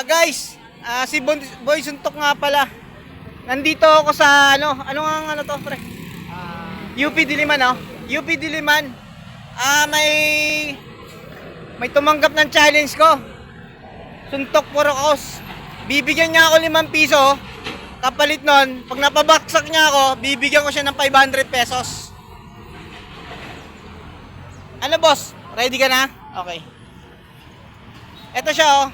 Guys, si Boy Suntok nga pala. Nandito ako sa ano to, pre? UP Diliman, no? UP Diliman. May tumanggap ng challenge ko. Suntok Purokos. Bibigyan niya ako 5 piso. Kapalit nun, pag napabaksak niya ako, bibigyan ko siya ng 500 pesos. Ano, boss? Ready ka na? Okay. Eto siya, oh.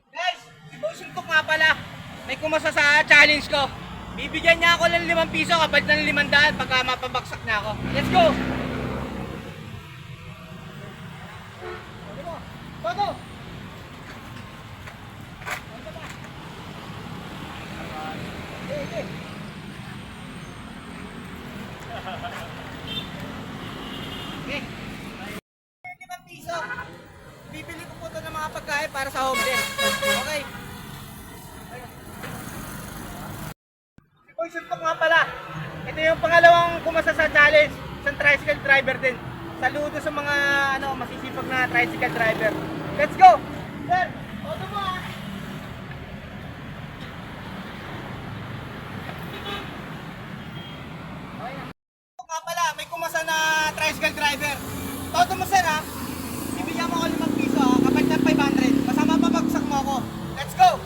Guys, si Boy Suntok nga pala. May kumasa sa challenge ko. Bibigyan niya ako ng 5 piso kapalit ng 500 pagka mapabaksak niya ako. Let's go! Toto! Okay. 5 piso. Bibili ko po ito ng mga pagkain para sa homeless. Okay. Si Boy Suntok nga pala. Ito yung pangalawang kumasa sa challenge. Isang tricycle driver din. Saludo sa mga masisipag na tricycle driver. Let's go! Sir, auto mo ah! Nga pala, may kumasa na tricycle driver. Auto mo sir ha. Bibigyan mo ako 5 piso ha. Kapag na 500. Masama pabagsak mo ako. Let's go!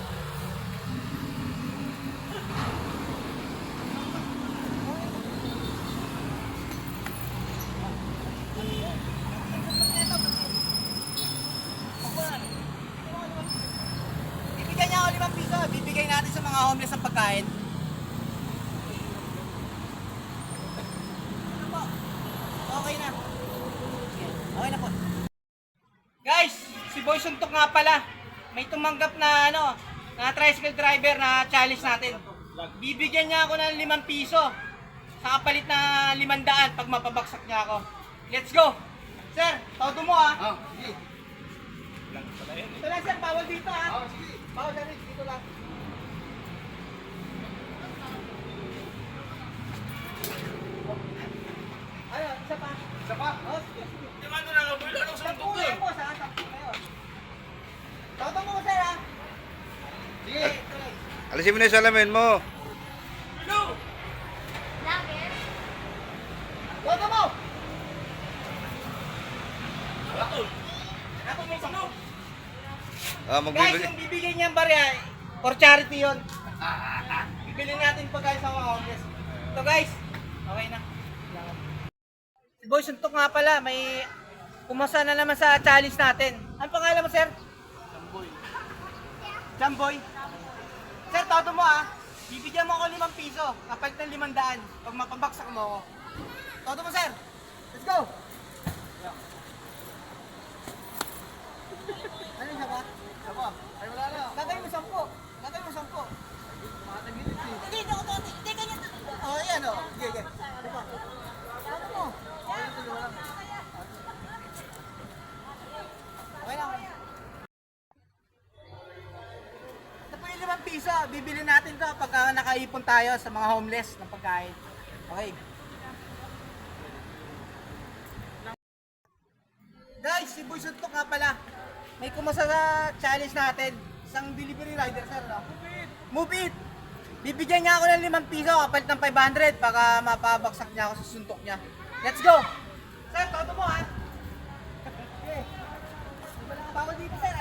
Bibigyan niya ako 5 piso. Bibigay natin sa mga homeless ang pagkain. Ano po? Okay na. Okay na po. Guys, si Boy Suntok nga pala. May tumanggap na na tricycle driver na challenge natin. Bibigyan niya ako ng 5 piso. Sa kapalit na 500 pag mapabaksak niya ako. Let's go! Sir, todo mo ah. Oh, sige. Ito lang sir, bawal dito ah. Oh, sige. Bawal na rin, dito lang. Ano, isa pa? Isa pa? Oh, sige, sige. Di ba ito nakabula ng Sampu suntok eh? po sa sampu kayo. Todo mo sir ah. Sige. Tuloy. Alisin mo na yung salamin mo. Todo mo! Bakul. Ako may sampu. Ah, Guys, magbibigay. yung bibigyan niyang barya, for charity yun. Bibili natin pagkain sa mga homeless. Ito guys, okay na. Si Boy Suntok nga pala, may kumasa na naman sa challenge natin. Ang pangalan mo sir? Jamboy. Jamboy. Sir, todo mo ah. Bibigyan mo ako 5 piso, kapalit ng 500 pag mapabaksak mo ako. Todo mo sir. Let's go! Ano yung ba? Isa pa? Ay, wala na. Gagawin mo 10. Gagawin mo 10. Tumatagilid eh. Hindi, hindi ganyan. Oh, ayan oh. Sige, sige. Diba? Ano mo? Okay lang. Ito po yung 5 piso. Bibili natin to pagka nakaipon tayo sa mga homeless ng pagkain. Okay. Guys, si Boy Suntok nga pala. May kumasa sa challenge natin. Isang delivery rider, sir. No? Move it! Bibigyan niya ako ng 5 piso kapalit ng 500 baka mapabaksak niya ako sa suntok niya. Let's go! Sir, todo mo ha! Okay. Wala ka bawal dito, sir.